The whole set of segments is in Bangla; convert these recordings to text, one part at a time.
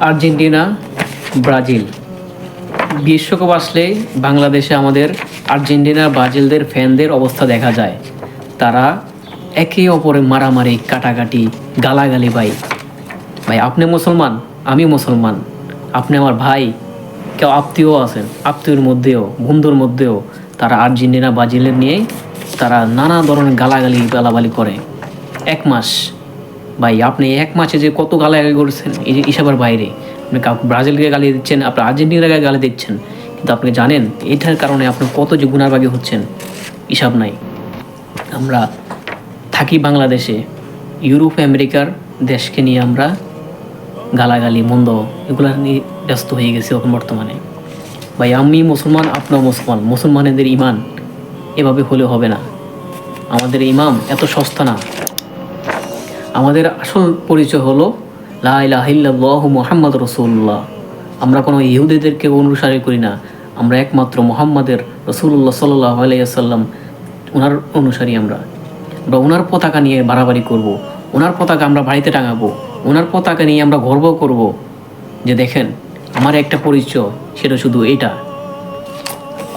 আর্জেন্টিনা, ব্রাজিল বিশ্বকাপ আসলে বাংলাদেশে আমাদের আর্জেন্টিনা ব্রাজিলদের ফ্যানদের অবস্থা দেখা যায়। তারা একে অপরে মারামারি, কাটাকাটি, গালাগালি। ভাই ভাই আপনি মুসলমান, আমি মুসলমান, আপনি আমার ভাই, কেউ আত্মীয় আছেন, আত্মীয়র মধ্যেও বন্ধুর মধ্যেও তারা আর্জেন্টিনা ব্রাজিলের নিয়ে তারা নানা ধরনের গালাগালি গালাগালি করে। 1 মাস ভাই, আপনি 1 মাসে যে কত গালাগালি করছেন এই যে হিসাবের বাইরে। আপনি ব্রাজিলকে গালি দিচ্ছেন, আপনি আর্জেন্টিনাকে গালি দিচ্ছেন, কিন্তু আপনি জানেন এটার কারণে আপনি কত যে গুণাভাগী হচ্ছেন হিসাব নাই। আমরা থাকি বাংলাদেশে, ইউরোপ আমেরিকার দেশকে নিয়ে আমরা গালাগালি মন্দ এগুলো নিয়ে ব্যস্ত হয়ে গেছি এখন বর্তমানে। ভাই আমি মুসলমান, আপনার মুসলমান, মুসলমানদের ইমান এভাবে হলে হবে না। আমাদের ইমাম এত সস্তা না। আমাদের আসল পরিচয় হলো লা ইলাহা ইল্লাল্লাহু মুহাম্মাদ রাসূলুল্লাহ। আমরা কোনো ইহুদিদেরকে অনুসারী করি না, আমরা একমাত্র মুহাম্মাদের রাসূলুল্লাহ সাল্লাল্লাহু আলাইহি ওয়াসাল্লাম ওনার অনুসারী। আমরা ওনার পতাকা নিয়ে বাড়াবাড়ি করব, ওনার পতাকা আমরা বাড়িতে টাঙাবো, ওনার পতাকা নিয়ে আমরা গর্ব করব যে দেখেন আমার একটা পরিচয়, সেটা শুধু এটা।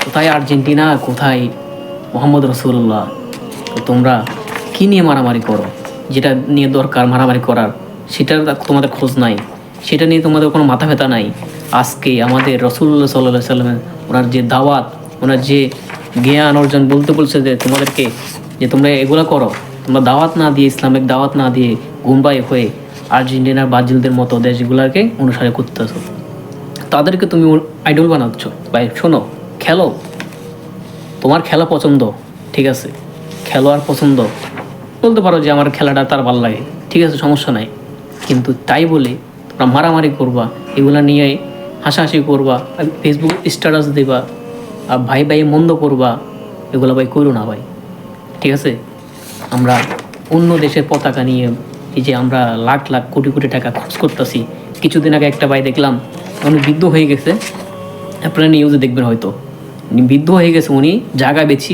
কোথায় আর্জেন্টিনা, কোথায় মুহাম্মদ রাসূলুল্লাহ? তো তোমরা কী নিয়ে মারামারি করো? যেটা নিয়ে দরকার মারামারি করার সেটার তোমাদের খোঁজ নাই, সেটা নিয়ে তোমাদের কোনো মাথা ব্যথা নাই। আজকে আমাদের রাসূলুল্লাহ সাল্লাল্লাহু আলাইহি ওয়াসাল্লামের ওনার যে দাওয়াত, ওনার যে জ্ঞান অর্জন বলতে বলছে যে তোমাদেরকে যে তোমরা এগুলো করো, তোমরা দাওয়াত না দিয়ে, ইসলামিক দাওয়াত না দিয়ে গুমরাহ হয়ে আর্জেন্টিনার ব্রাজিলদের মতো দেশগুলোকে অনুসারে করতেছো, তাদেরকে তুমি আইডল বানাচ্ছ। ভাই শোনো, খেলো, তোমার খেলা পছন্দ, ঠিক আছে, খেলোয়াড় পছন্দ, বলতে পারো যে আমার খেলাটা তার ভালো লাগে, ঠিক আছে, সমস্যা নাই। কিন্তু তাই বলে তোমরা মারামারি করবা, এগুলো নিয়ে হাসাহাসি করবা, ফেসবুক স্ট্যাটাস দেবা, আর ভাই ভাই মন্দ করবা, এগুলো ভাই করো না ভাই, ঠিক আছে। আমরা অন্য দেশের পতাকা নিয়ে এই যে আমরা লাখ লাখ কোটি কোটি টাকা খরচ করতেছি। কিছুদিন আগে একটা ভাই দেখলাম, উনি বৃদ্ধ হয়ে গেছে, আপনারা নিউজে দেখবেন হয়তো, বৃদ্ধ হয়ে গেছে, উনি জায়গা বেছি,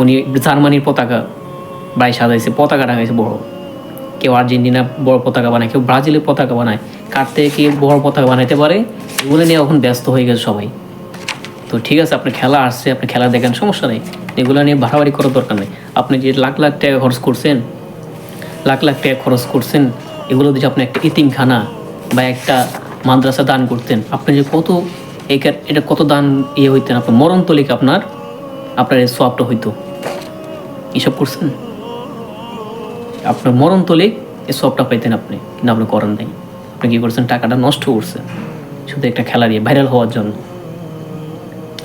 উনি জার্মানির পতাকা বাড়ি সাজাইছে, পতাকা টাঙাইছে বড়। কেউ আর্জেন্টিনা বড় পতাকা বানায়, কেউ ব্রাজিলের পতাকা বানায়, কার থেকে কে বড় পতাকা বানাইতে পারে এগুলো নিয়ে এখন ব্যস্ত হয়ে গেছে সবাই। তো ঠিক আছে, আপনার খেলা আসছে, আপনি খেলা দেখেন, সমস্যা নেই, এগুলো নিয়ে বাড়াবাড়ি করার দরকার নেই। আপনি যে লাখ লাখ টাকা খরচ করছেন, লাখ লাখ টাকা খরচ করছেন, এগুলো দিয়ে আপনি একটা ইতিমখানা বা একটা মাদ্রাসা দান করতেন, আপনি যে কত এটা কত দান হইতেন, আপনার মরণ তলিকে আপনার এই সোয়াবটা হইতো। এসব করছেন, আপনার মরণ তলে এই সবটা পাইতেন আপনি, কিন্তু আপনি করেন নাই। আপনি কী করছেন? টাকাটা নষ্ট করছেন শুধু একটা খেলা দিয়ে ভাইরাল হওয়ার জন্য।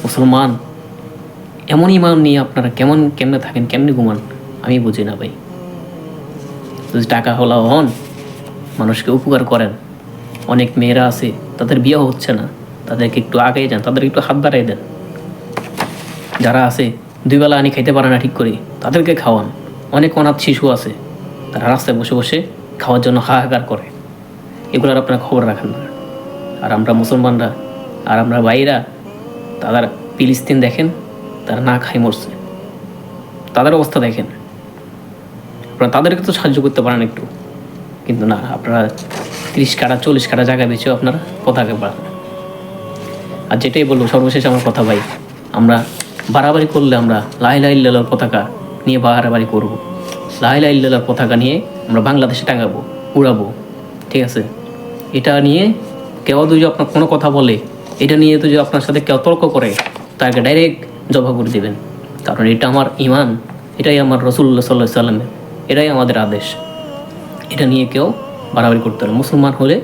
মুসলমান এমন ইমান নিয়ে আপনারা কেমনে থাকেন, কেমনে ঘুমান, আমি বুঝি না ভাই। যদি টাকা হলা হন, মানুষকে উপকার করেন। অনেক মেয়েরা আছে তাদের বিয়ে হচ্ছে না, তাদেরকে একটু আগে যান, তাদেরকে একটু হাত বাড়াই দেন। যারা আছে 2 বেলা আনি খাইতে পারে না ঠিক করে, তাদেরকে খাওয়ান। অনেক অনাথ শিশু আছে, তারা রাস্তায় বসে বসে খাওয়ার জন্য হাহাকার করে, এগুলোর আপনারা খবর রাখেন না। আর আমরা মুসলমানরা, আর আমরা ভাইরা, তাদের ফিলিস্তিন দেখেন, তারা না খাই মরছে, তাদের অবস্থা দেখেন। আপনারা তাদেরকে তো সাহায্য করতে পারেন একটু, কিন্তু না, আপনারা 30 কাঠা 40 কাঠা জায়গা বেঁচেও আপনারা পতাকা বাড়ান। আর যেটাই বলবো সর্বশেষ আমার কথা ভাই, আমরা বাড়াবাড়ি করলে আমরা লা ইলাহা ইল্লাল্লাহর পতাকা নিয়ে বাড়াবাড়ি করবো, লা ইলাহা ইল্লাল্লাহর পতাকা নিয়ে আমরা বাংলাদেশে টাঙাবো, উড়াবো, ঠিক আছে। এটা নিয়ে কেউ যদি আপনার কোনো কথা বলে, এটা নিয়ে তো যদি আপনার সাথে কেউ তর্ক করে, তাকে ডাইরেক্ট জবাব করে দেবেন, কারণ এটা আমার ইমান, এটাই আমার রাসূলুল্লাহ সাল্লাল্লাহু আলাইহি ওয়াসাল্লামের, এটাই আমাদের আদেশ। এটা নিয়ে কেউ বাড়াবাড়ি করতে পারে। মুসলমান হলে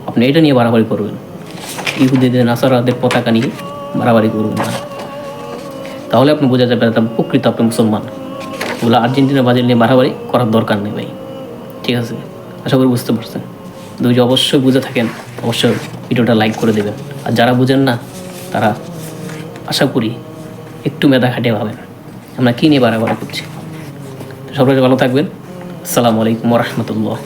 আপনি এটা নিয়ে বাড়াবাড়ি করবেন, ইহুদিদের নাসারাদের পতাকা নিয়ে বাড়াবাড়ি করবেন না, তাহলে আপনি বোঝা যাবে প্রকৃত আপনি মুসলমান। ওগুলো আর্জেন্টিনা ব্রাজিল নিয়ে বাড়াবাড়ি করার দরকার নেই ভাই, ঠিক আছে। আশা করি বুঝতে পারছেন। যদি অবশ্যই বুঝে থাকেন, অবশ্যই ভিডিওটা লাইক করে দেবেন। আর যারা বুঝেন না, তারা আশা করি একটু মেধা খাটিয়ে ভাবেন আমরা কী নিয়ে বাড়াবাড়ি করছি। সবাই ভালো থাকবেন। আসসালামু আলাইকুম ওয়া রাহমাতুল্লাহ।